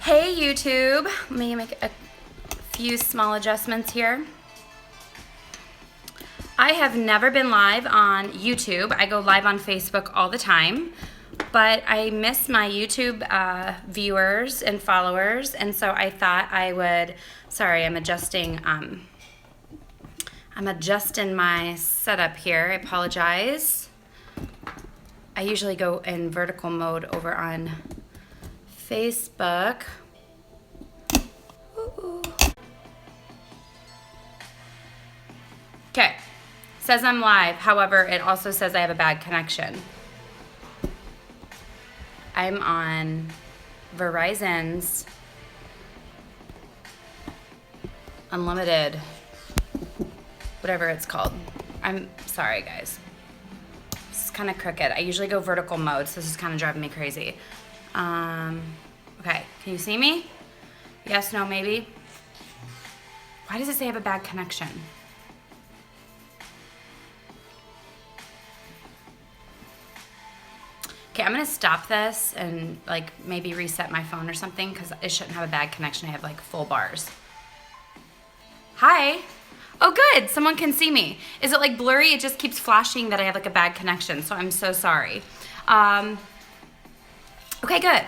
Hey YouTube, let me make a few small adjustments here. I have never been live on YouTube. I go live on Facebook all the time, but I miss my YouTube viewers and followers, and so I thought I would, sorry, I'm adjusting my setup here. I apologize. I usually go in vertical mode over on Facebook. Okay, says I'm live. However, it also says I have a bad connection. I'm on Verizon's unlimited, whatever it's called. I'm sorry, guys. This is kind of crooked. I usually go vertical mode, so this is kind of driving me crazy. Okay, can you see me? Yes, no, maybe? Why does it say I have a bad connection? Okay, I'm gonna stop this and like maybe reset my phone or something because it shouldn't have a bad connection. I have like full bars. Hi. Oh good, someone can see me. Is it like blurry? It just keeps flashing that I have like a bad connection, so I'm so sorry. Okay, good.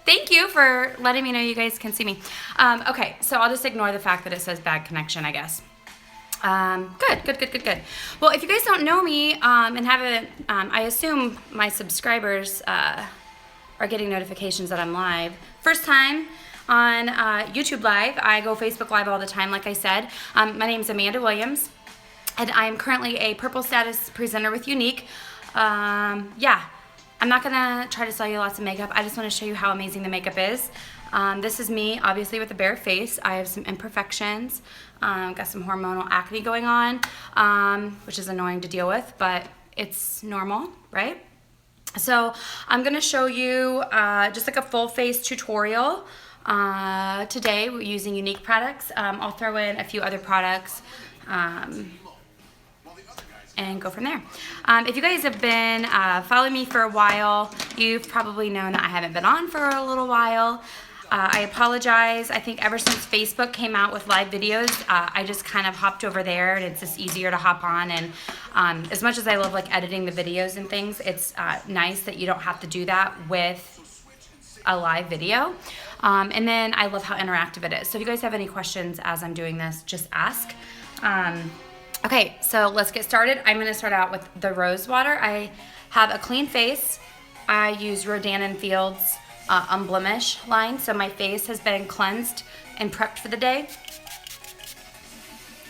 Thank you for letting me know you guys can see me. Okay, so I'll just ignore the fact that it says bad connection, I guess. Good. Well, if you guys don't know me and haven't, I assume my subscribers are getting notifications that I'm live. First time on YouTube Live. I go Facebook Live all the time, like I said. My name is Amanda Williams, and I am currently a purple status presenter with Younique. Yeah. I'm not gonna try to sell you lots of makeup. I just wanna show you how amazing the makeup is. This is me, obviously with a bare face. I have some imperfections. Got some hormonal acne going on, which is annoying to deal with, but it's normal, right? So I'm gonna show you just like a full face tutorial today. We're using Younique products. I'll throw in a few other products. And go from there. If you guys have been following me for a while, you've probably known that I haven't been on for a little while. I apologize. I think ever since Facebook came out with live videos, I just kind of hopped over there, and it's just easier to hop on. And as much as I love like editing the videos and things, it's nice that you don't have to do that with a live video. And then I love how interactive it is. So if you guys have any questions as I'm doing this, just ask. Okay, so let's get started. I'm gonna start out with the rose water. I have a clean face. I use Rodan & Fields Unblemish line, so my face has been cleansed and prepped for the day.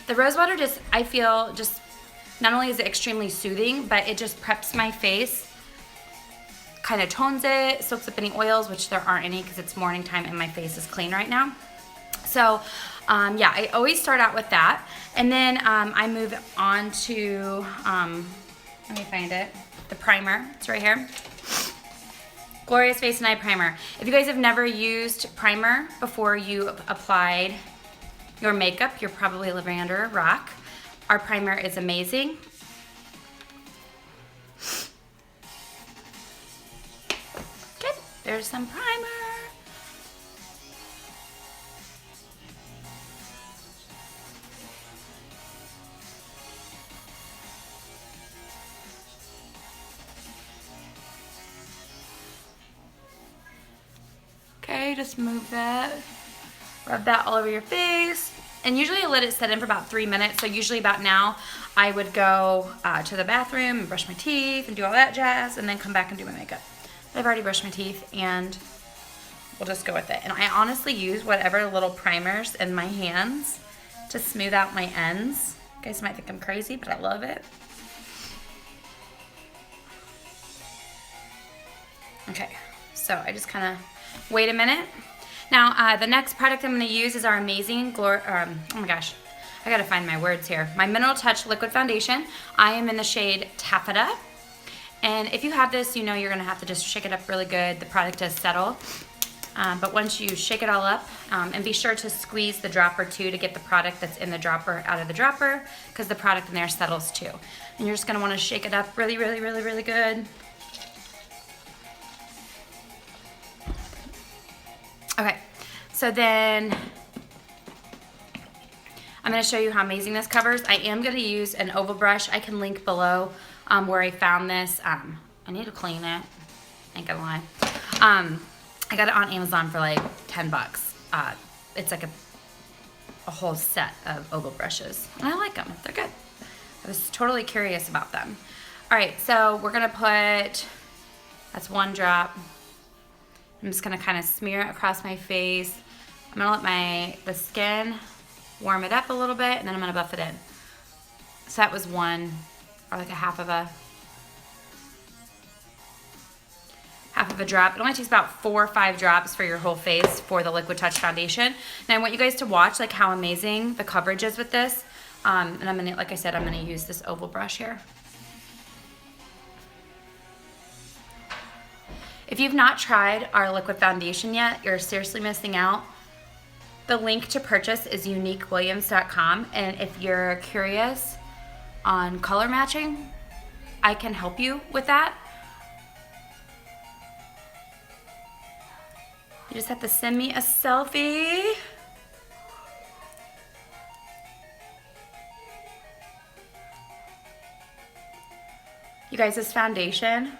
The rose water just, I feel, just not only is it extremely soothing, but it just preps my face, kind of tones it, soaks up any oils, which there aren't any because it's morning time and my face is clean right now. So yeah, I always start out with that, and then I move on to, let me find it, the primer. It's right here. Glorious Face and Eye Primer. If you guys have never used primer before you applied your makeup, you're probably living under a rock. Our primer is amazing. Good, there's some primer. Okay, just move that, rub that all over your face, and usually I let it set in for about 3 minutes. So usually about now, I would go to the bathroom and brush my teeth and do all that jazz, and then come back and do my makeup. But I've already brushed my teeth, and we'll just go with it. And I honestly use whatever little primers in my hands to smooth out my ends. You guys might think I'm crazy, but I love it. Okay, so I just kind of wait a minute. Now, the next product I'm going to use is our amazing, oh my gosh, I got to find my words here. My Mineral Touch Liquid Foundation. I am in the shade Taffeta. And if you have this, you know you're going to have to just shake it up really good. The product does settle. But once you shake it all up, and be sure to squeeze the dropper too to get the product that's in the dropper out of the dropper, because the product in there settles too. And you're just going to want to shake it up really good. Okay, so then I'm going to show you how amazing this covers. I am going to use an oval brush. I can link below where I found this. I need to clean it. Ain't gonna lie. I got it on Amazon for like 10 bucks. It's like a whole set of oval brushes. And I like them. They're good. I was totally curious about them. All right, so we're going to put, that's 1 drop. I'm just going to kind of smear it across my face. I'm going to let the skin warm it up a little bit, and then I'm going to buff it in. So that was 1, or like a half of a drop. It only takes about 4 or 5 drops for your whole face for the Liquid Touch foundation. And I want you guys to watch like how amazing the coverage is with this. And I'm gonna, like I said, I'm gonna use this oval brush here. If you've not tried our liquid foundation yet, you're seriously missing out. The link to purchase is youniquewilliams.com, and if you're curious on color matching, I can help you with that. You just have to send me a selfie. You guys, this foundation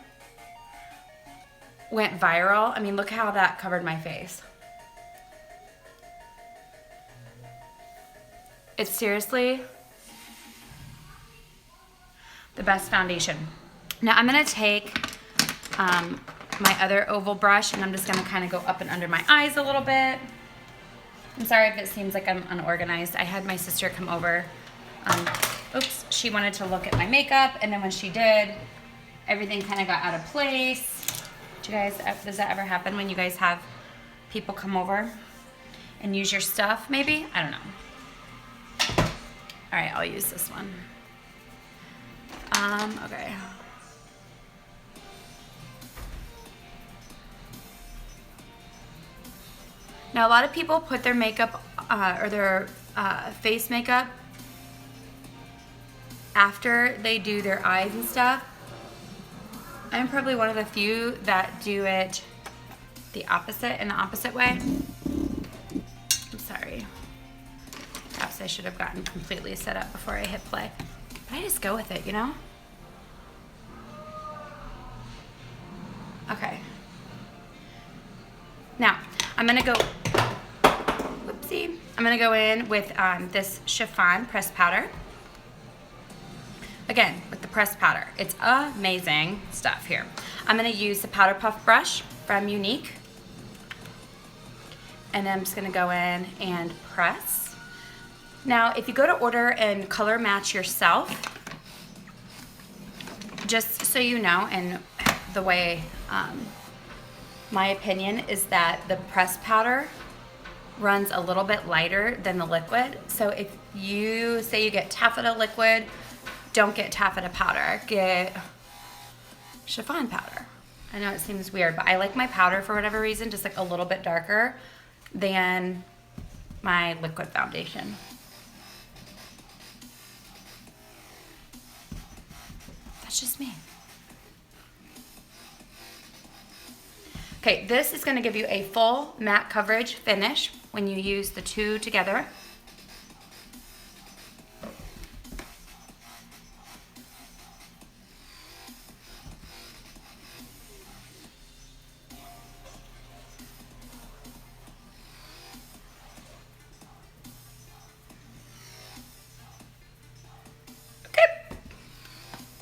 went viral. I mean, look how that covered my face. It's seriously the best foundation. Now I'm gonna take my other oval brush, and I'm just gonna kind of go up and under my eyes a little bit. I'm sorry if it seems like I'm unorganized. I had my sister come over. Oops, she wanted to look at my makeup, and then when she did, everything kind of got out of place. Do you guys, does that ever happen when you guys have people come over and use your stuff maybe? I don't know. All right, I'll use this one. Okay. Now, a lot of people put their makeup or their face makeup after they do their eyes and stuff. I'm probably one of the few that do it the opposite, in the opposite way. I'm sorry. Perhaps I should have gotten completely set up before I hit play. But I just go with it, you know? Okay. Now, I'm gonna go, whoopsie. I'm gonna go in with this Chiffon pressed powder. Again, with the pressed powder. It's amazing stuff here. I'm gonna use the powder puff brush from Younique. And then I'm just gonna go in and press. Now, if you go to order and color match yourself, just so you know, and the way, my opinion is that the pressed powder runs a little bit lighter than the liquid. So if you say you get Taffeta Liquid, don't get Taffeta powder, get Chiffon powder. I know it seems weird, but I like my powder for whatever reason, just like a little bit darker than my liquid foundation. That's just me. Okay, this is gonna give you a full matte coverage finish when you use the two together. Okay,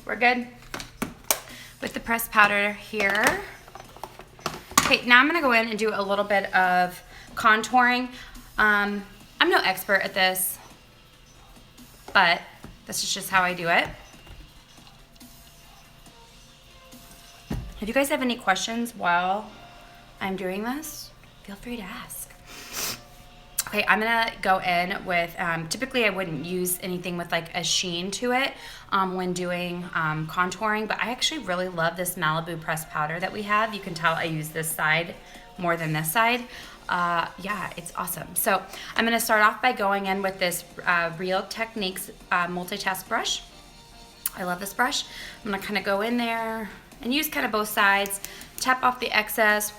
we're good with the pressed powder here. Okay, now I'm gonna go in and do a little bit of contouring. I'm no expert at this, but this is just how I do it. If you guys have any questions while I'm doing this, feel free to ask. Okay, I'm gonna go in with, typically I wouldn't use anything with like a sheen to it when doing contouring, but I actually really love this Malibu pressed powder that we have. You can tell I use this side more than this side. Yeah, it's awesome. So I'm gonna start off by going in with this Real Techniques multitask brush. I love this brush. I'm gonna kind of go in there and use kind of both sides, tap off the excess,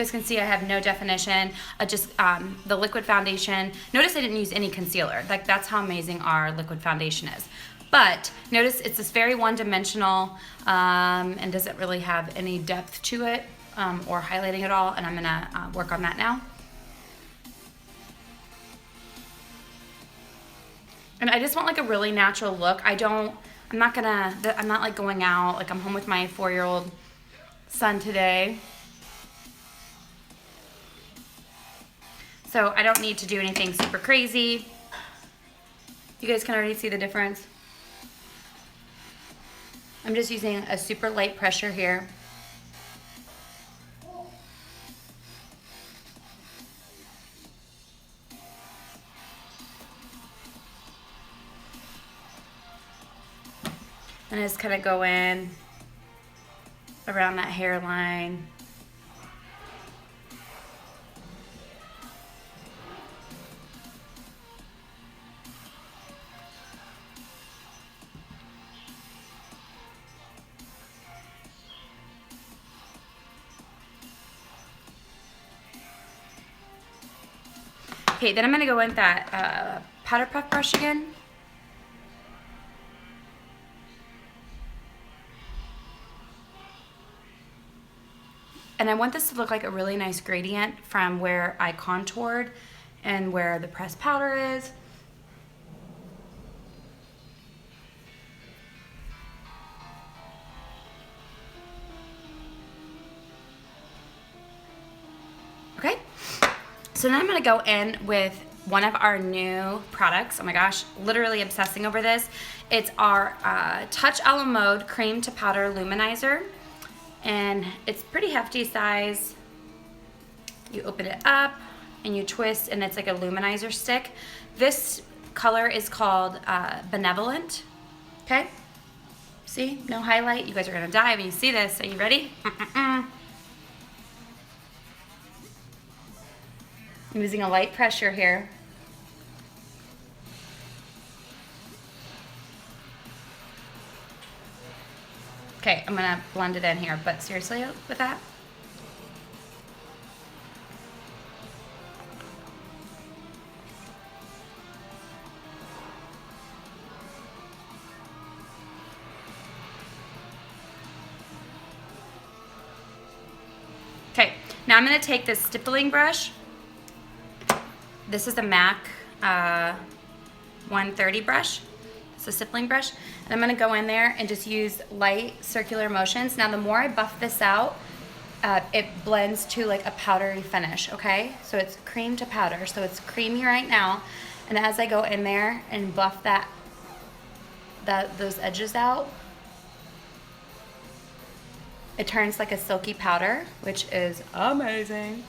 guys can see I have no definition, just the liquid foundation. Notice I didn't use any concealer. Like, that's how amazing our liquid foundation is. But notice it's this very one-dimensional and doesn't really have any depth to it or highlighting at all, and I'm gonna work on that now. And I just want like a really natural look. I'm not like going out, like I'm home with my 4-year-old son today. So I don't need to do anything super crazy. You guys can already see the difference. I'm just using a super light pressure here. And I just kind of go in around that hairline. Okay, then I'm gonna go in with that powder puff brush again. And I want this to look like a really nice gradient from where I contoured and where the pressed powder is. Okay, so then I'm gonna go in with one of our new products. Oh my gosh, literally obsessing over this. It's our Touch a la Mode Cream to Powder Luminizer. And it's pretty hefty size. You open it up and you twist, and it's like a luminizer stick. This color is called Benevolent. Okay, see, no highlight. You guys are gonna die when you see this. Are you ready? I'm using a light pressure here. Okay, I'm gonna blend it in here, but seriously with that? Okay, now I'm gonna take this stippling brush. This is a MAC 130 brush. It's a stippling brush. And I'm gonna go in there and just use light circular motions. Now the more I buff this out, it blends to like a powdery finish, okay? So it's cream to powder, so it's creamy right now. And as I go in there and buff those edges out, it turns like a silky powder, which is amazing.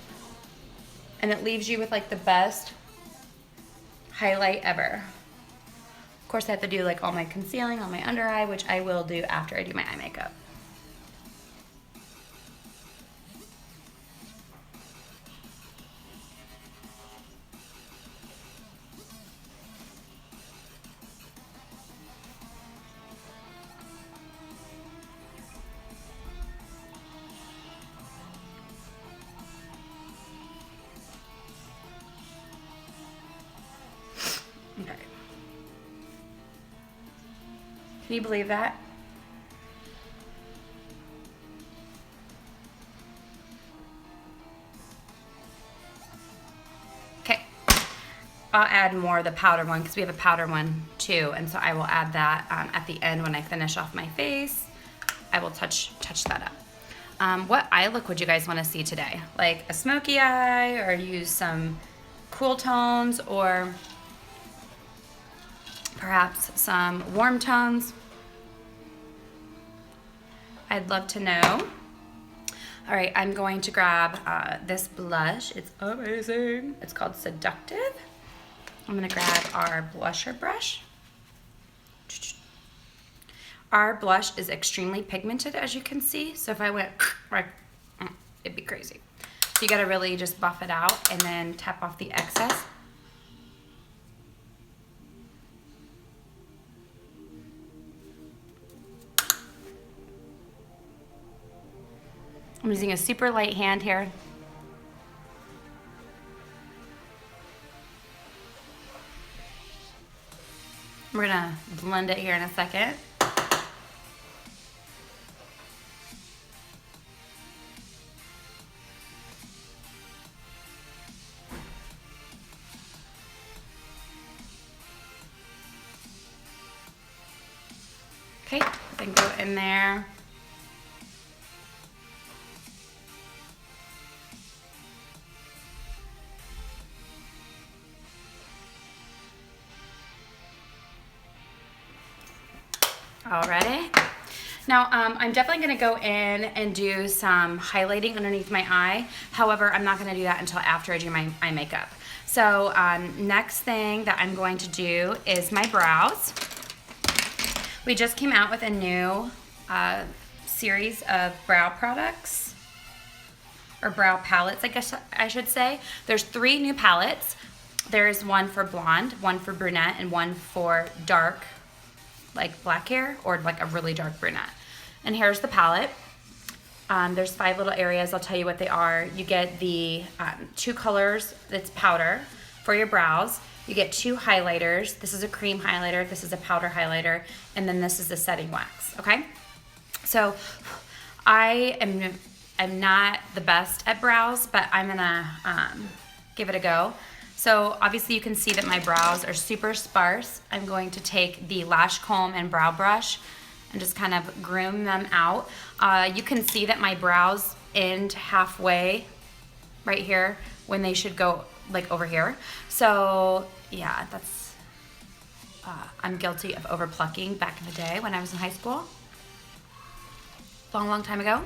And it leaves you with like the best highlight ever. Of course, I have to do like all my concealing on my under eye, which I will do after I do my eye makeup. Okay. Can you believe that? Okay. I'll add more of the powder one because we have a powder one too, and so I will add that at the end when I finish off my face. I will touch that up. What eye look would you guys want to see today? Like a smoky eye, or use some cool tones, or perhaps some warm tones? I'd love to know. All right, I'm going to grab this blush. It's amazing. It's called Seductive. I'm gonna grab our blusher brush. Our blush is extremely pigmented, as you can see. So if I went like, it'd be crazy. So you gotta really just buff it out and then tap off the excess. I'm using a super light hand here. We're gonna blend it here in a second. Okay, then go in there. Alrighty. Now, I'm definitely going to go in and do some highlighting underneath my eye. However, I'm not going to do that until after I do my eye makeup. So, next thing that I'm going to do is my brows. We just came out with a new series of brow products, or brow palettes, I guess I should say. There's 3 new palettes. There's one for blonde, one for brunette, and one for dark, like black hair, or like a really dark brunette. And here's the palette. There's 5 little areas. I'll tell you what they are. You get the 2 colors. It's powder for your brows. You get 2 highlighters. This is a cream highlighter. This is a powder highlighter. And then this is the setting wax, okay? So I am not the best at brows, but I'm gonna give it a go. So obviously you can see that my brows are super sparse. I'm going to take the lash comb and brow brush and just kind of groom them out. You can see that my brows end halfway right here when they should go like over here. So yeah, that's, I'm guilty of over plucking back in the day when I was in high school. Long time ago.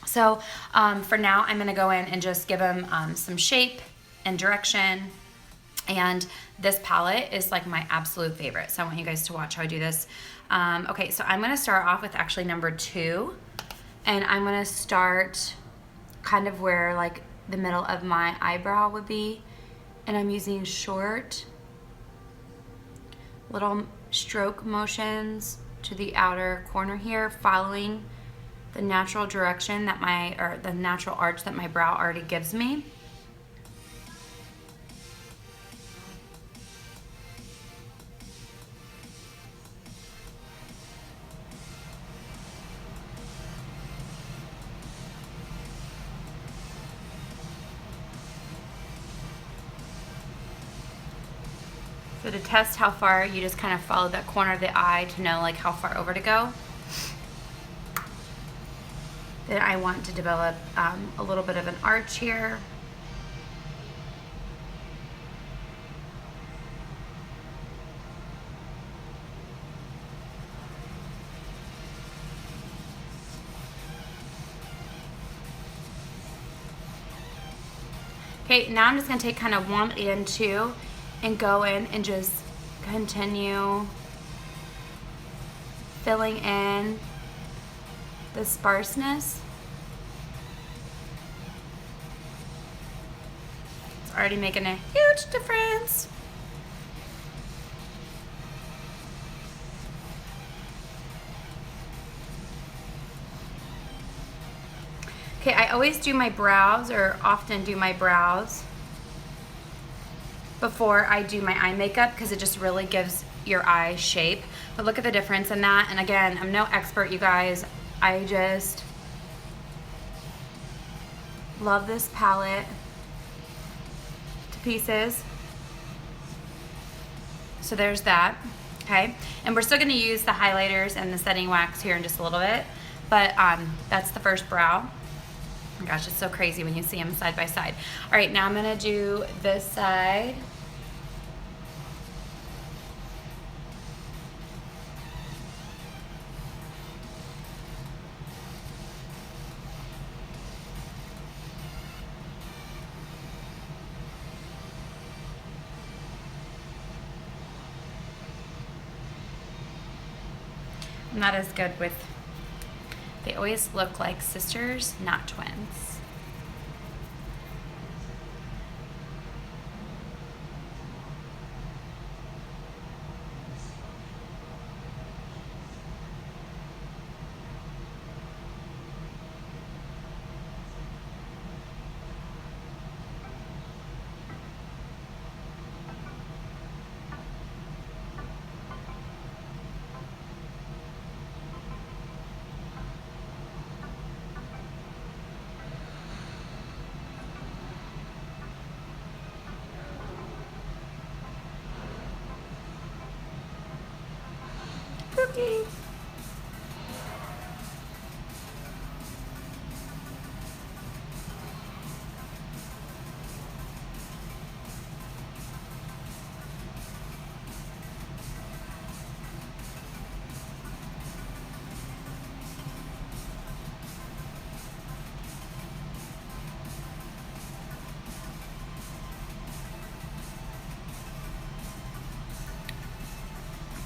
So for now, I'm gonna go in and just give them some shape and direction. And this palette is like my absolute favorite. So I want you guys to watch how I do this. Okay, so I'm gonna start off with actually number 2. And I'm gonna start kind of where like the middle of my eyebrow would be. And I'm using short little stroke motions to the outer corner here, following the natural direction that the natural arch that my brow already gives me. So to test how far, you just kind of follow that corner of the eye to know like how far over to go. Then I want to develop a little bit of an arch here. Okay, now I'm just gonna take kind of 1 and 2 and go in and just continue filling in the sparseness. It's already making a huge difference. Okay, I always do my brows, or often do my brows before I do my eye makeup, because it just really gives your eye shape. But look at the difference in that. And again, I'm no expert, you guys. I just love this palette to pieces. So there's that, okay? And we're still gonna use the highlighters and the setting wax here in just a little bit, but that's the first brow. Oh my gosh, it's so crazy when you see them side by side. All right, now I'm gonna do this side. I'm not as good with, they always look like sisters, not twins.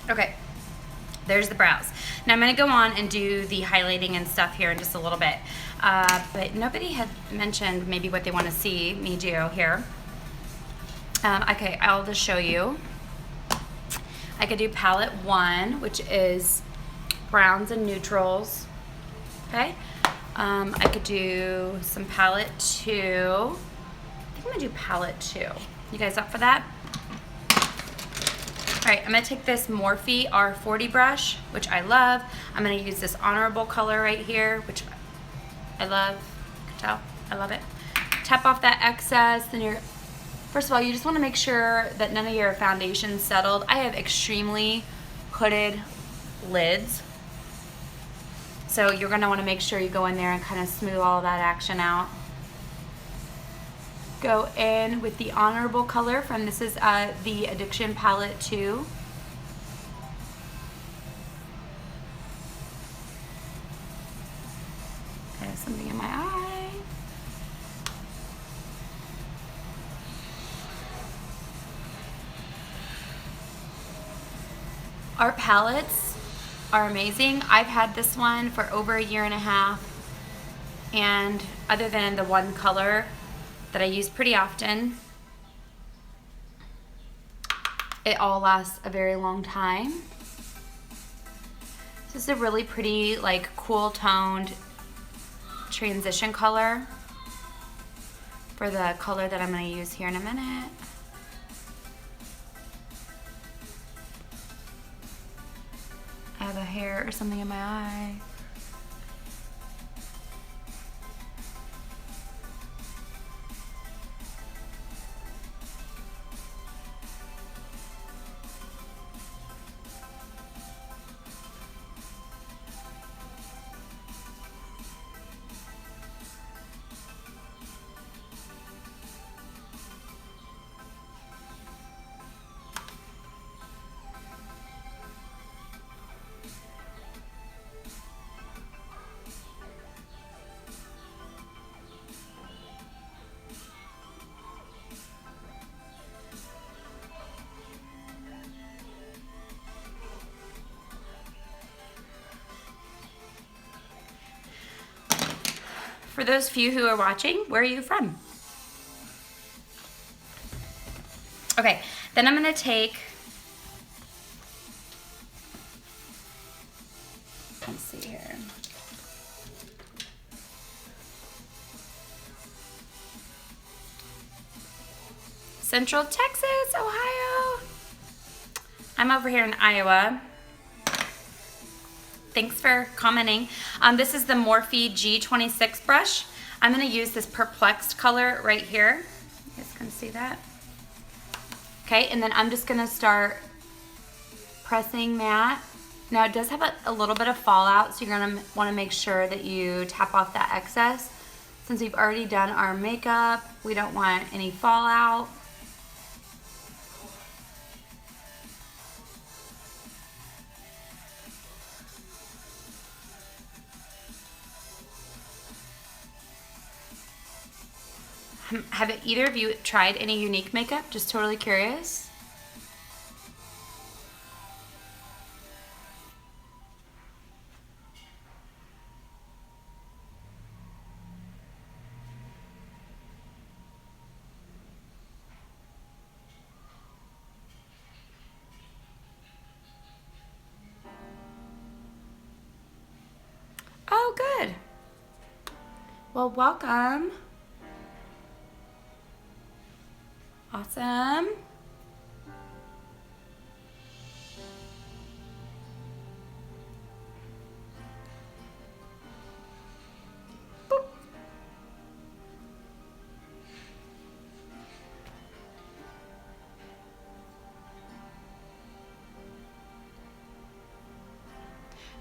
Okay, there's the brows. Now I'm gonna go on and do the highlighting and stuff here in just a little bit. But nobody had mentioned maybe what they wanna see me do here. Okay, I'll just show you. I could do palette 1, which is browns and neutrals, okay? I could do some palette 2. I think I'm gonna do palette 2. You guys up for that? All right, I'm gonna take this Morphe R40 brush, which I love. I'm gonna use this Honorable color right here, which I love. You can tell, I love it. Tap off that excess, then first of all, you just wanna make sure that none of your foundation's settled. I have extremely hooded lids. So you're gonna wanna make sure you go in there and kind of smooth all of that action out. Go in with the Honorable color from, this is the Addiction Palette 2. I have something in my eye. Our palettes are amazing. I've had this one for over 1.5 years, and other than the one color that I use pretty often, it all lasts a very long time. This is a really pretty, like, cool toned transition color for the color that I'm gonna use here in a minute. I have a hair or something in my eye. For those few who are watching, where are you from? Okay, then I'm gonna take, let's see here. Central Texas, Ohio. I'm over here in Iowa. Thanks for commenting. This is the Morphe G26 brush. I'm gonna use this Perplexed color right here. You guys can see that. Okay, and then I'm just gonna start pressing that. Now it does have a little bit of fallout, so you're gonna wanna make sure that you tap off that excess. Since we've already done our makeup, we don't want any fallout. Have either of you tried any Younique makeup? Just totally curious. Oh, good. Well, welcome. Awesome. Boop.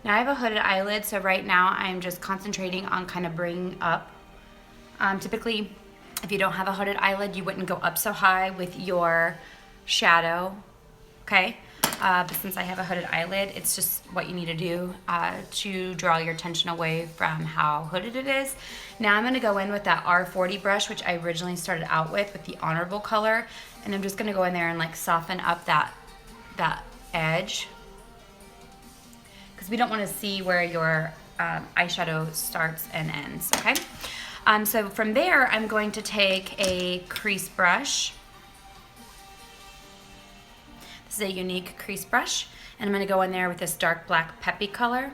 Now I have a hooded eyelid, so right now I'm just concentrating on kind of bringing up. Typically, if you don't have a hooded eyelid, you wouldn't go up so high with your shadow, okay? But since I have a hooded eyelid, it's just what you need to do to draw your attention away from how hooded it is. Now I'm gonna go in with that R40 brush, which I originally started out with the honorable color, and I'm just gonna go in there and like soften up that edge, because we don't wanna see where your eyeshadow starts and ends, okay? So from there, I'm going to take a crease brush. This is a Younique crease brush, and I'm gonna go in there with this dark black peppy color.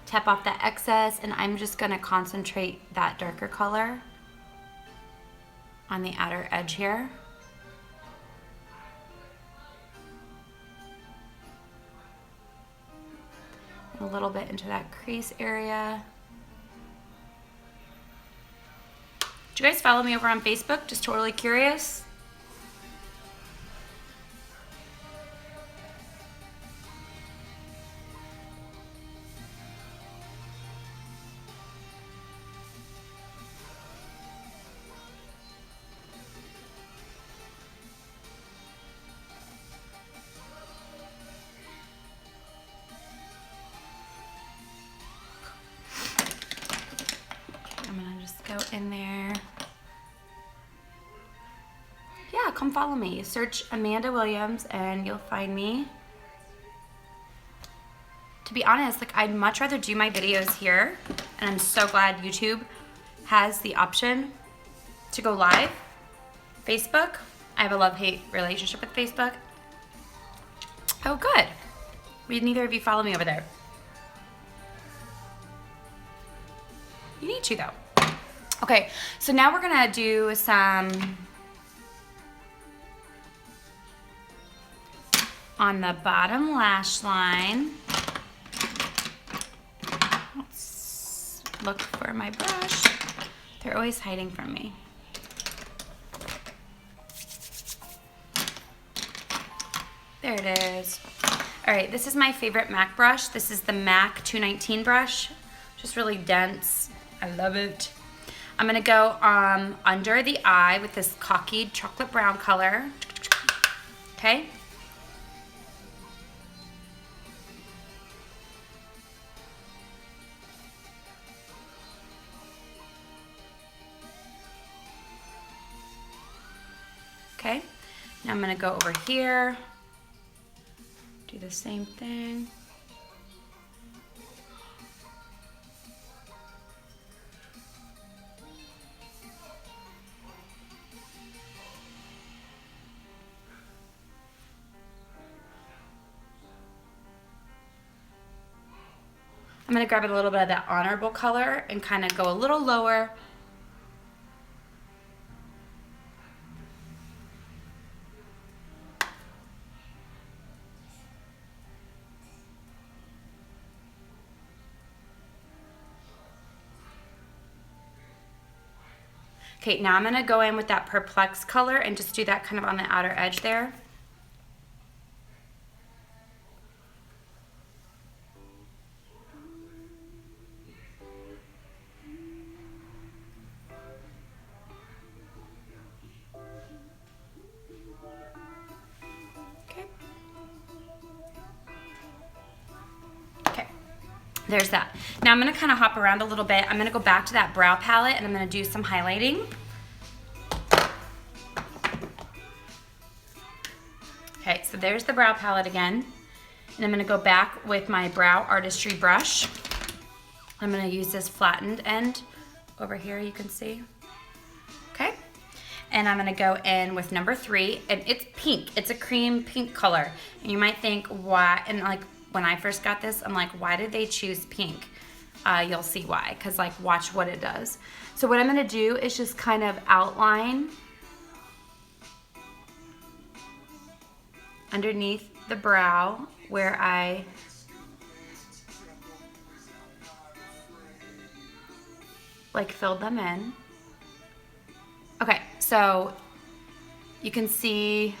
Tap off that excess, and I'm just gonna concentrate that darker color on the outer edge here. And a little bit into that crease area. Do you guys follow me over on Facebook? Just totally curious. I'm gonna just go in there. Yeah, come follow me. Search Amanda Williams and you'll find me. To be honest, like I'd much rather do my videos here, and I'm so glad YouTube has the option to go live. Facebook, I have a love-hate relationship with Facebook. Oh, good. Neither of you follow me over there. You need to though. Okay, so now we're gonna do some on the bottom lash line. Let's look for my brush. They're always hiding from me. There it is. All right, this is my favorite MAC brush. This is the MAC 219 brush. Just really dense. I love it. I'm gonna go under the eye with this cockeyed chocolate brown color. Okay. Okay, now I'm gonna go over here, do the same thing. I'm gonna grab a little bit of that honorable color and kind of go a little lower. Okay, now I'm gonna go in with that Perplex color and just do that kind of on the outer edge there. There's that. Now I'm gonna kind of hop around a little bit. I'm gonna go back to that brow palette and I'm gonna do some highlighting. Okay, so there's the brow palette again. And I'm gonna go back with my Brow Artistry brush. I'm gonna use this flattened end over here, you can see. Okay, and I'm gonna go in with number 3, and it's pink. It's a cream pink color. And you might think, why, and like, when I first got this, I'm like, why did they choose pink? You'll see why, because like, watch what it does. So what I'm gonna do is just kind of outline underneath the brow where I like filled them in. Okay, so you can see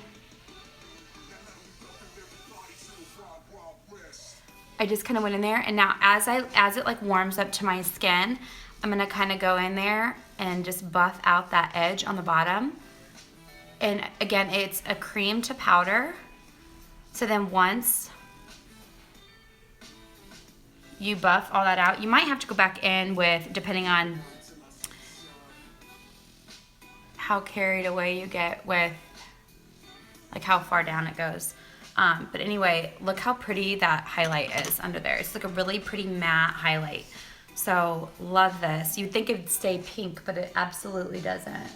I just kind of went in there, and now as it like warms up to my skin, I'm gonna kind of go in there and just buff out that edge on the bottom. And again, it's a cream to powder. So then once you buff all that out, you might have to go back in with, depending on how carried away you get with like how far down it goes. But anyway, look how pretty that highlight is under there. It's like a really pretty matte highlight. So love this. You'd think it'd stay pink, but it absolutely doesn't.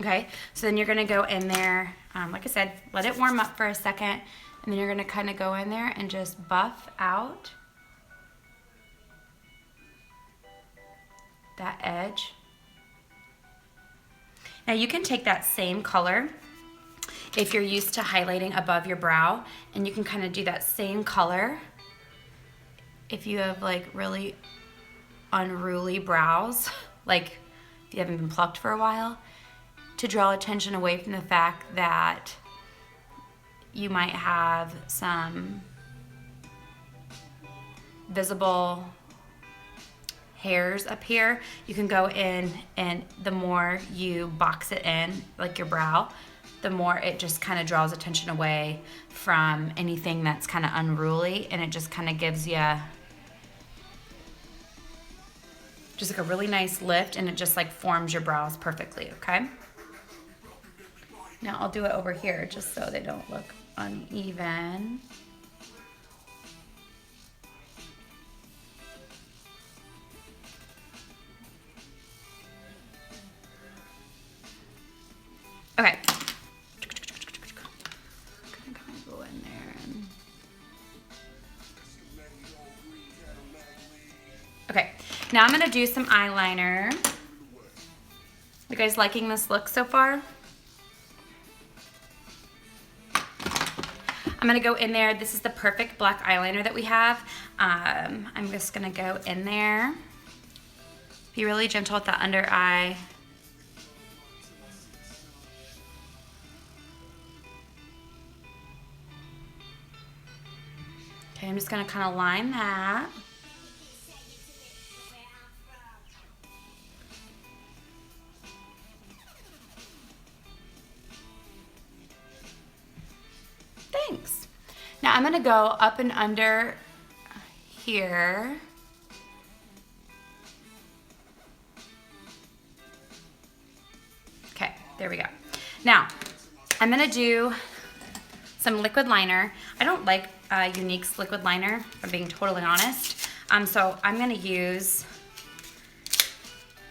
Okay, so then you're gonna go in there, like I said, let it warm up for a second, and then you're gonna kind of go in there and just buff out that edge. Now you can take that same color if you're used to highlighting above your brow, and you can kind of do that same color if you have like really unruly brows, like if you haven't been plucked for a while, to draw attention away from the fact that you might have some visible hairs up here. You can go in, and the more you box it in, like your brow, the more it just kind of draws attention away from anything that's kind of unruly, and it just kind of gives you just like a really nice lift, and it just like forms your brows perfectly, okay? Now I'll do it over here just so they don't look uneven. Okay. Go in there and... Okay, now I'm gonna do some eyeliner. You guys liking this look so far? I'm gonna go in there. This is the perfect black eyeliner that we have. I'm just gonna go in there. Be really gentle with the under eye. Okay, I'm just gonna kind of line that. Thanks. Now I'm gonna go up and under here. Okay, there we go. Now, I'm gonna do some liquid liner. I don't like Younique's liquid liner, if I'm being totally honest. So I'm gonna use,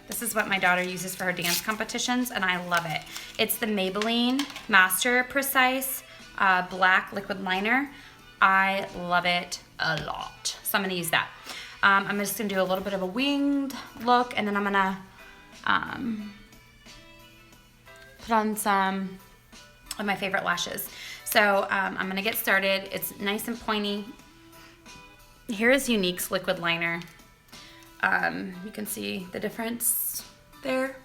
this is what my daughter uses for her dance competitions, and I love it. It's the MayBelline Master Precise black liquid liner. I love it a lot. So I'm gonna use that. I'm just gonna do a little bit of a winged look, and then I'm gonna put on some of my favorite lashes. So I'm gonna get started. It's nice and pointy. Here is Younique's liquid liner. You can see the difference there.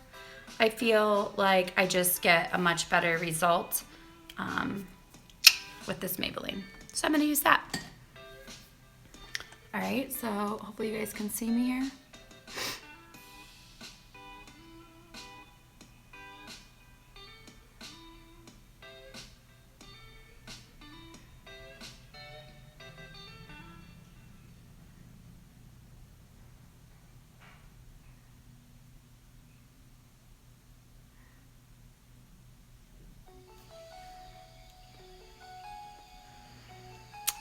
I feel like I just get a much better result with this Maybelline. So I'm gonna use that. All right, so hopefully you guys can see me here.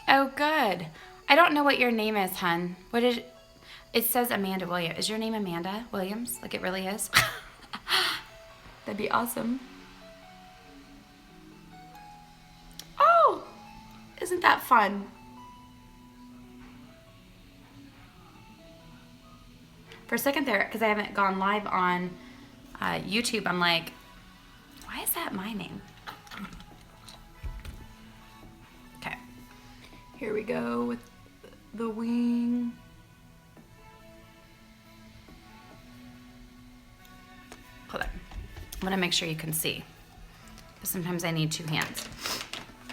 Oh, good. I don't know what your name is, hun. What is it? It says Amanda Williams. Is your name Amanda Williams? Like it really is? That'd be awesome. Oh, Isn't that fun? For a second there, because I haven't gone live on YouTube, I'm like, why is that my name? Okay, here we go with the wing. Hold on, I'm gonna make sure you can see. Because sometimes I need 2 hands.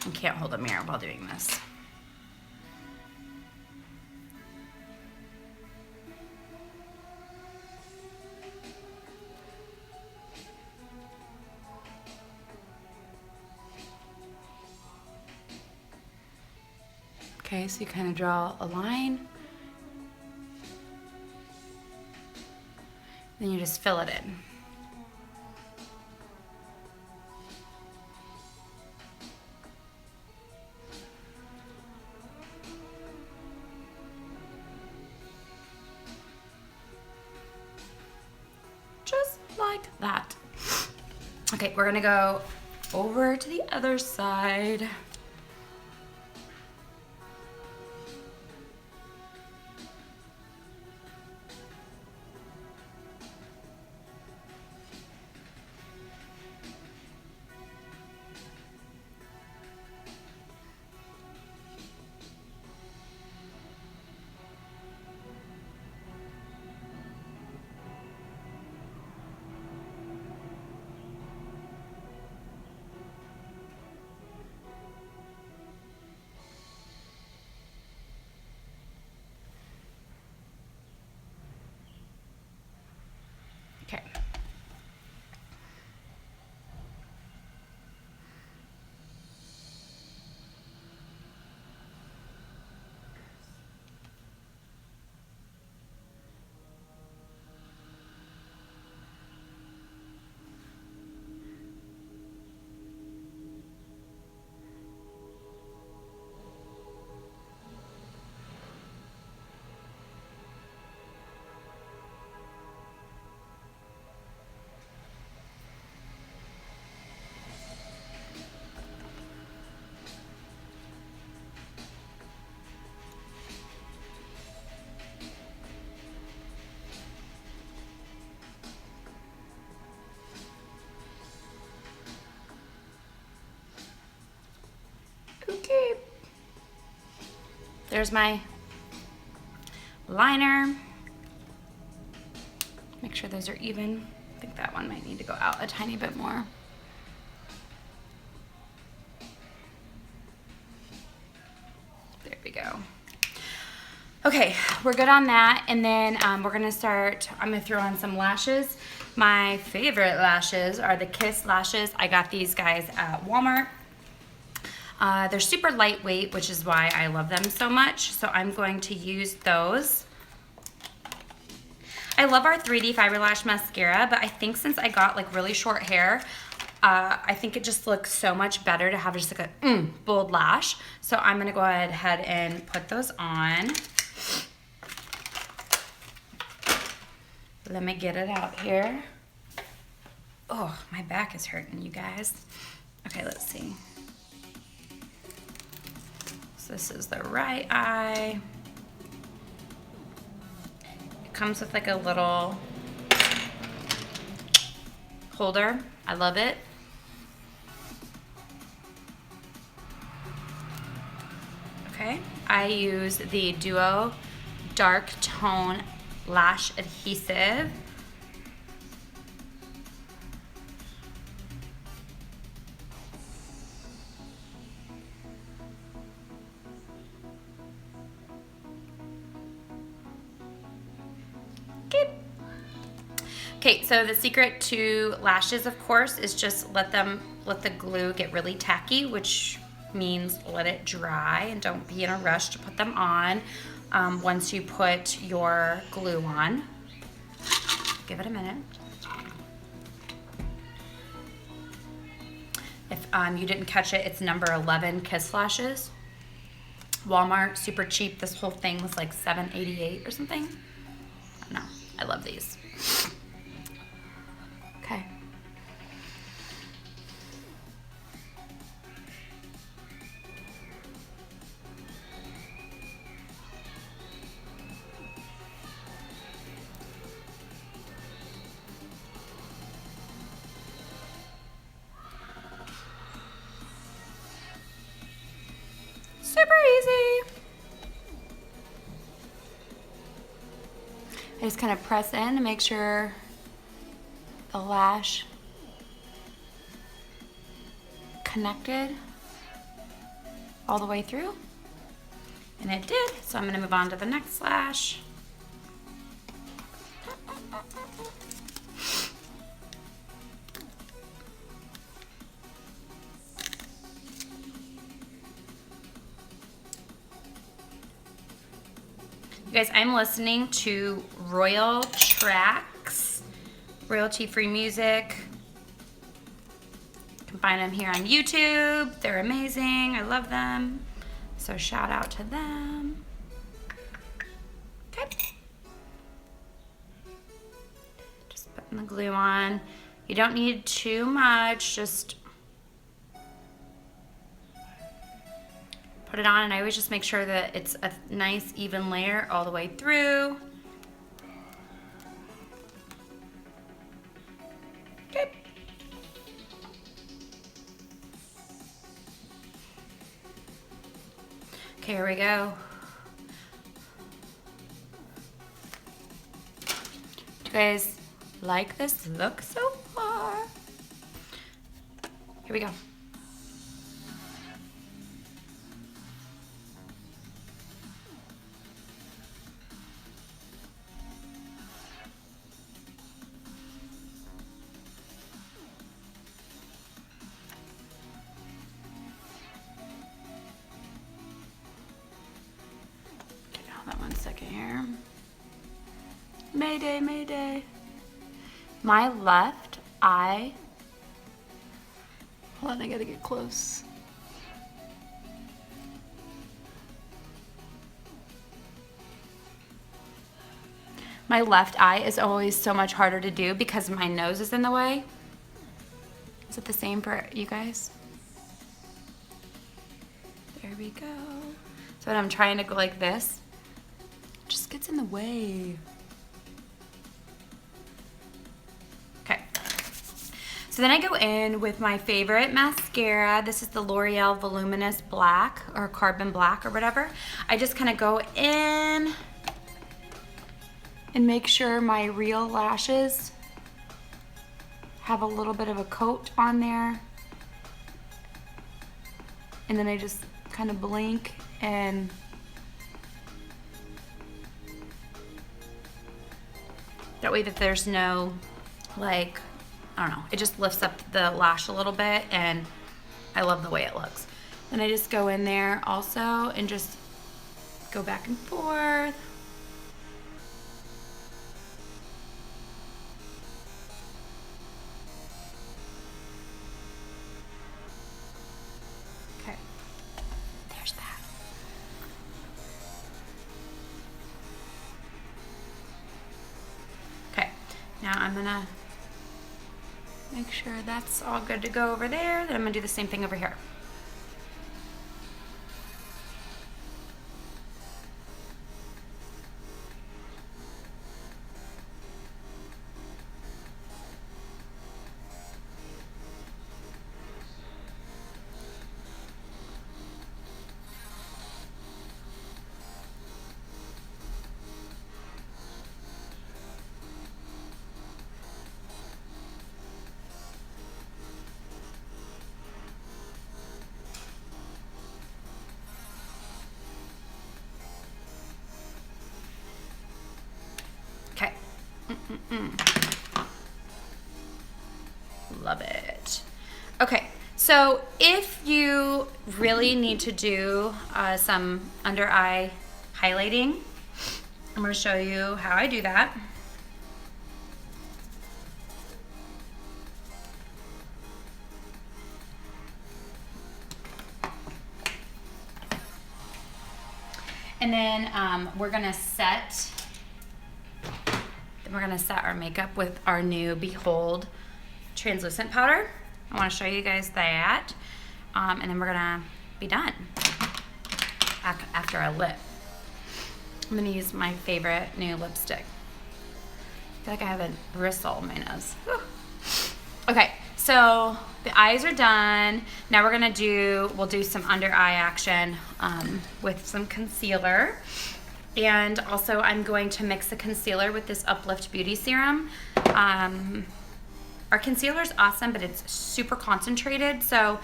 I can't hold a mirror while doing this. Okay, so you kind of draw a line. Then you just fill it in. Just like that. Okay, we're gonna go over to the other side. Okay. Okay. There's my liner. Make sure those are even. I think that one might need to go out a tiny bit more. There we go. Okay, we're good on that. And then we're gonna start, I'm gonna throw on some lashes. My favorite lashes are the Kiss lashes. I got these guys at Walmart. They're super lightweight, which is why I love them so much. So I'm going to use those. I love our 3D Fiber Lash Mascara, but I think since I got like really short hair, I think it just looks so much better to have just like a bold lash. So I'm gonna go ahead and put those on. Let me get it out here. Oh, my back is hurting, you guys. Okay, let's see. So this is the right eye. It comes with like a little holder. I love it. Okay, I use the Duo Dark Tone Lash Adhesive. Okay, so the secret to lashes, of course, is just let the glue get really tacky, which means let it dry and don't be in a rush to put them on. Once you put your glue on, give it a minute. If you didn't catch it, it's number 11 Kiss lashes. Walmart, super cheap. This whole thing was like $7.88 or something. I don't know. I love these. Okay. easy. I just kind of press in to make sure the lash connected all the way through. And it did, so I'm gonna move on to the next lash. You guys, I'm listening to Royal Tracks, royalty-free music. You can find them here on YouTube. They're amazing, I love them. So shout out to them. Okay. Just putting the glue on. You don't need too much, just put it on, and I always just make sure that it's a nice even layer all the way through. Okay. Okay, here we go. Do you guys like this look so far? Here we go. Hold on 1 second here. Mayday, mayday. My left eye. Hold on, I gotta get close. My left eye is always so much harder to do because my nose is in the way. Is it the same for you guys? There we go. So when I'm trying to go like this, it just gets in the way. Okay. So then I go in with my favorite mascara. This is the L'Oreal Voluminous Black or Carbon Black or whatever. I just kind of go in and make sure my real lashes have a little bit of a coat on there. And then I just kind of blink and that way that there's no, like, I don't know, it just lifts up the lash a little bit and I love the way it looks. Then I just go in there also and just go back and forth. Okay, there's that. Okay, now I'm gonna make sure that's all good to go over there. Then I'm gonna do the same thing over here. Okay. Love it. Okay, so if you really need to do some under eye highlighting, I'm going to show you how I do that. And then we're going to set our makeup with our new Behold translucent powder. I want to show you guys that. And then we're gonna be done after our lip. I'm gonna use my favorite new lipstick. I feel like I have a bristle on my nose. Whew. Okay, So the eyes are done. Now we'll do some under eye action with some concealer. And also I'm going to mix the concealer with this Uplift Beauty Serum. Our concealer is awesome, but it's super concentrated. So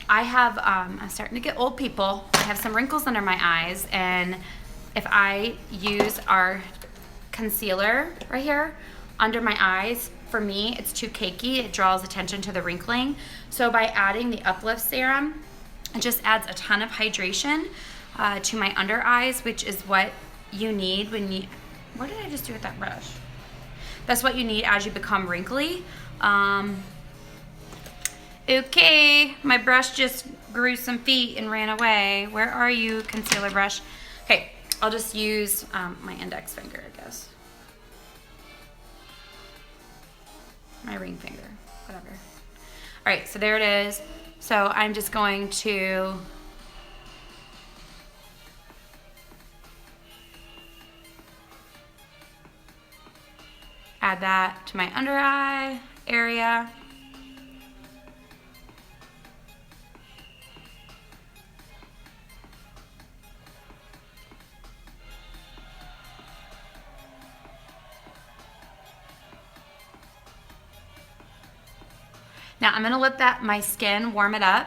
I have, I'm starting to get old, people. I have some wrinkles under my eyes, and if I use our concealer right here under my eyes, for me, it's too cakey. It draws attention to the wrinkling. So by adding the Uplift Serum, it just adds a ton of hydration to my under eyes, which is what you need when you, what did I just do with that brush? That's what you need as you become wrinkly. Okay, my brush just grew some feet and ran away. Where are you, concealer brush? Okay, I'll just use my index finger, I guess. My ring finger, whatever. All right, so there it is. So I'm just going to add that to my under eye area. Now I'm gonna let my skin warm it up.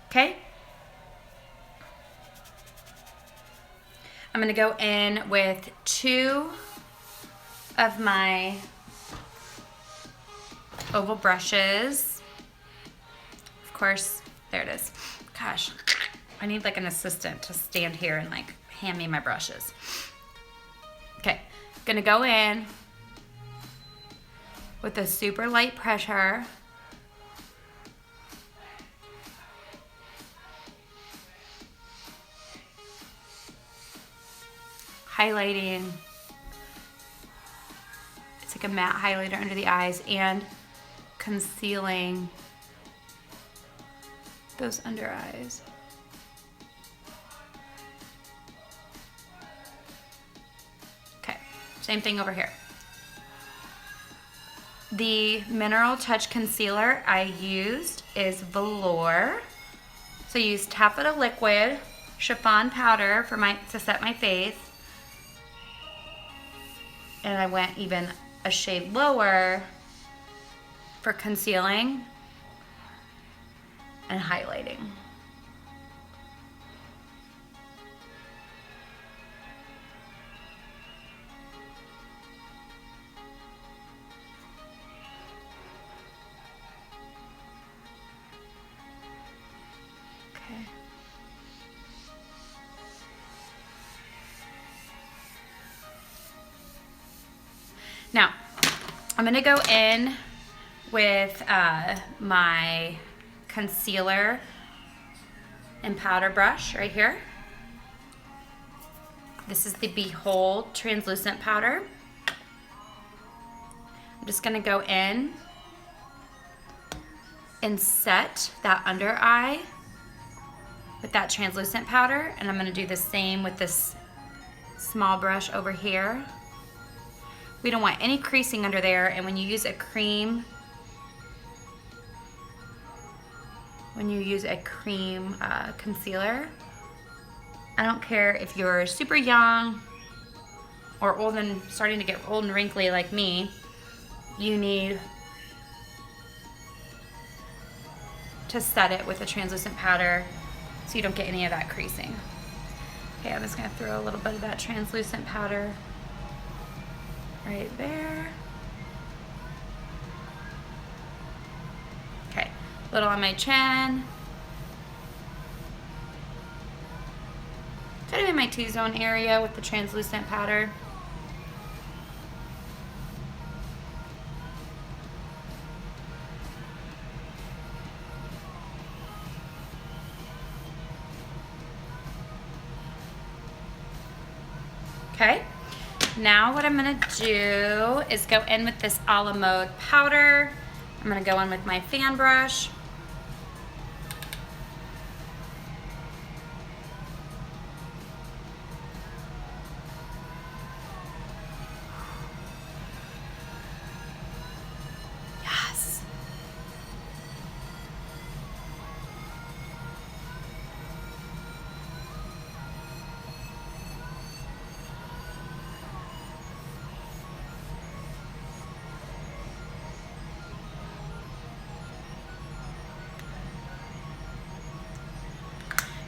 Okay. I'm gonna go in with 2 of my oval brushes. Of course, there it is. Gosh, I need like an assistant to stand here and like hand me my brushes. Okay. Gonna go in with a super light pressure. Highlighting. It's like a matte highlighter under the eyes and concealing those under eyes. Same thing over here. The Mineral Touch Concealer I used is Velour. So I used Taffeta Liquid, Chiffon powder to set my face. And I went even a shade lower for concealing and highlighting. Now, I'm gonna go in with my concealer and powder brush right here. This is the Behold translucent powder. I'm just gonna go in and set that under eye with that translucent powder, and I'm gonna do the same with this small brush over here. We don't want any creasing under there, and when you use a cream, concealer, I don't care if you're super young or old and starting to get old and wrinkly like me, you need to set it with a translucent powder so you don't get any of that creasing. Okay, I'm just gonna throw a little bit of that translucent powder right there. Okay, a little on my chin. Kind of in my T-zone area with the translucent powder. Okay. Now what I'm gonna do is go in with this a la mode powder. I'm gonna go in with my fan brush.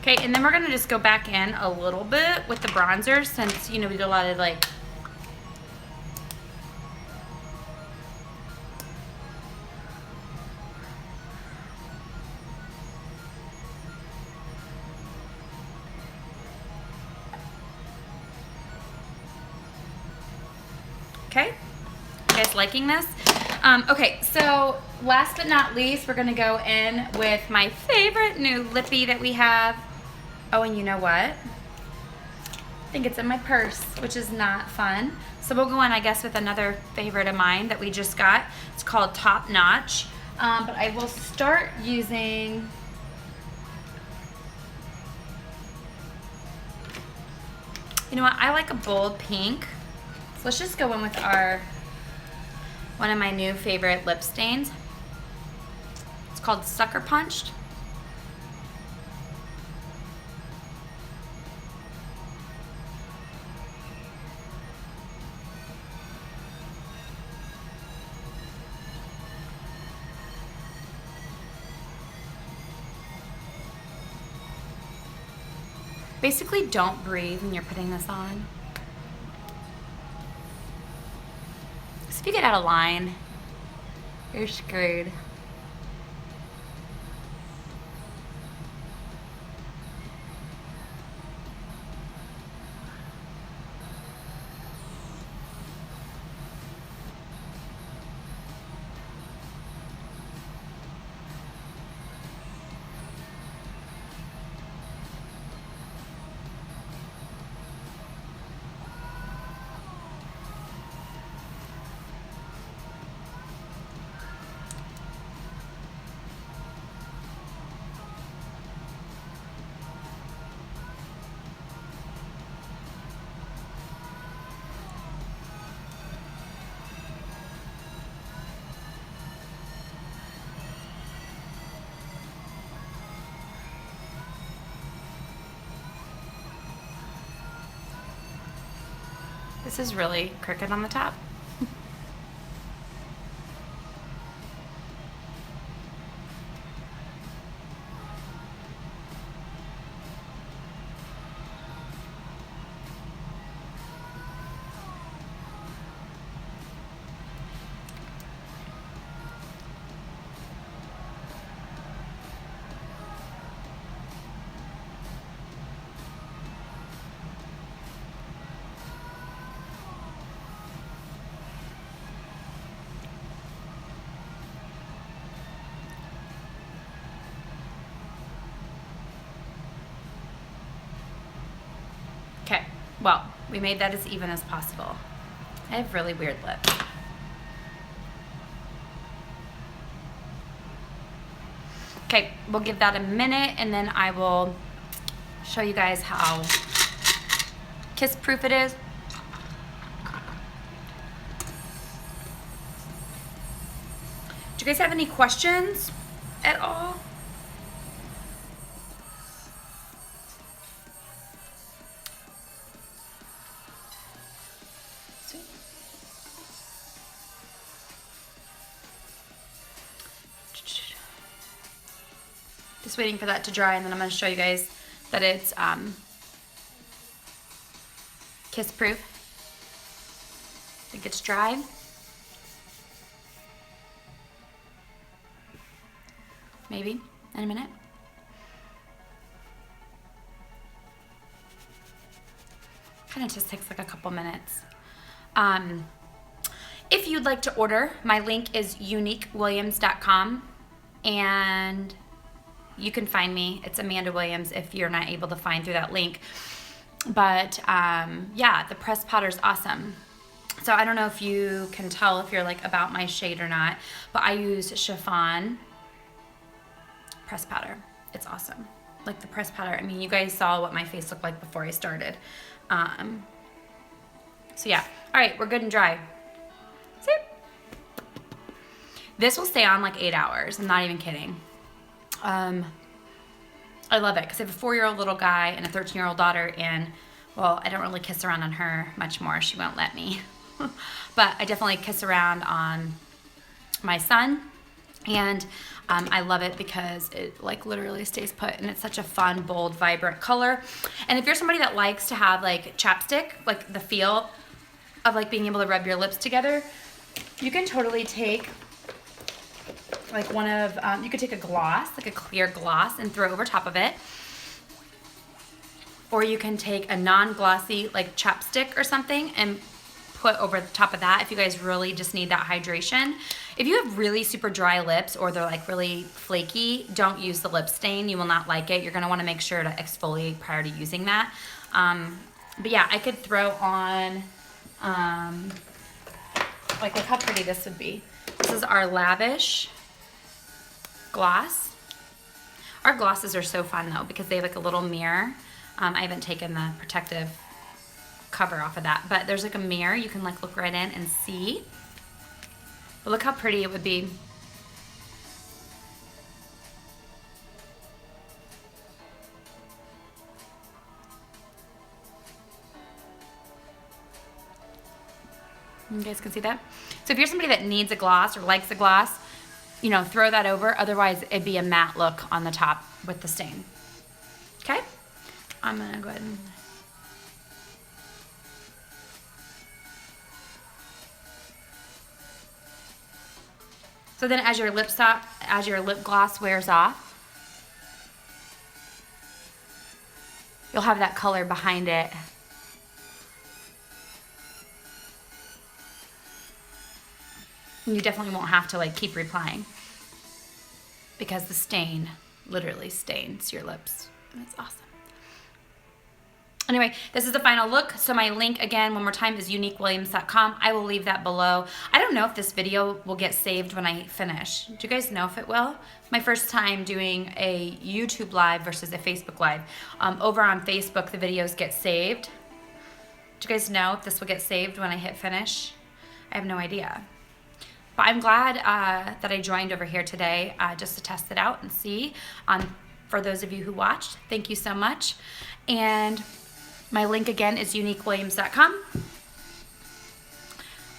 Okay, and then we're gonna just go back in a little bit with the bronzer since, you know, we did a lot of like, okay, you guys liking this? Okay, so last but not least, we're gonna go in with my favorite new lippy that we have. Oh, and you know what? I think it's in my purse, which is not fun. So we'll go in, I guess, with another favorite of mine that we just got. It's called Top Notch. But I will start using, you know what? I like a bold pink. So let's just go in with one of my new favorite lip stains. It's called Sucker Punched. Basically, don't breathe when you're putting this on. So if you get out of line, you're screwed. This is really crooked on the top. Okay, well, we made that as even as possible. I have really weird lips. Okay, we'll give that a minute and then I will show you guys how kiss proof it is. Do you guys have any questions at all? Just waiting for that to dry and then I'm going to show you guys that it's kiss proof. I think it's dry. Maybe in a minute. Kind of just takes like a couple minutes. If you'd like to order, my link is youniquewilliams.com and you can find me. It's Amanda Williams if you're not able to find through that link. But yeah, the pressed powder is awesome. So I don't know if you can tell if you're like about my shade or not, but I use Chiffon pressed powder. It's awesome. Like the pressed powder. I mean, you guys saw what my face looked like before I started. So yeah. All right, we're good and dry. See? This will stay on like 8 hours. I'm not even kidding. I love it because I have a 4-year-old little guy and a 13-year-old daughter, and well, I don't really kiss around on her much more. She won't let me. But I definitely kiss around on my son. And I love it because it like literally stays put, and it's such a fun, bold, vibrant color. And if you're somebody that likes to have like chapstick, like the feel of like being able to rub your lips together, you can totally take like one of, you could take a gloss, like a clear gloss, and throw over top of it. Or you can take a non-glossy like chapstick or something and put over the top of that if you guys really just need that hydration. If you have really super dry lips or they're like really flaky, don't use the lip stain. You will not like it. You're gonna wanna make sure to exfoliate prior to using that. But yeah, I could throw on, like look how pretty this would be. This is our Lavish Gloss. Our glosses are so fun though because they have like a little mirror. I haven't taken the protective cover off of that, but there's like a mirror you can like look right in and see. But look how pretty it would be. You guys can see that? So if you're somebody that needs a gloss or likes a gloss, you know, throw that over. Otherwise, it'd be a matte look on the top with the stain. Okay? I'm gonna go ahead and... So then as your lip gloss wears off, you'll have that color behind it. And you definitely won't have to like keep reapplying because the stain literally stains your lips. And it's awesome. Anyway, this is the final look. So my link again, one more time, is youniquewilliams.com. I will leave that below. I don't know if this video will get saved when I finish. Do you guys know if it will? My first time doing a YouTube live versus a Facebook live. Over on Facebook, the videos get saved. Do you guys know if this will get saved when I hit finish? I have no idea. But I'm glad that I joined over here today just to test it out and see. For those of you who watched, thank you so much. And my link again is youniquewilliams.com.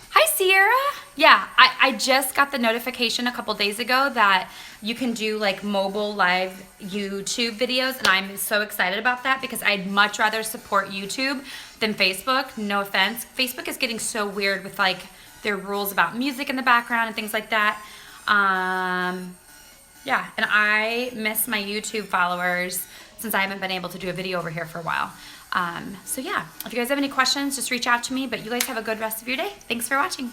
Hi, Sierra. Yeah, I just got the notification a couple days ago that you can do like mobile live YouTube videos, and I'm so excited about that because I'd much rather support YouTube than Facebook. No offense. Facebook is getting so weird with like their rules about music in the background and things like that. Yeah, and I miss my YouTube followers since I haven't been able to do a video over here for a while. So yeah, if you guys have any questions, just reach out to me, but you guys have a good rest of your day. Thanks for watching.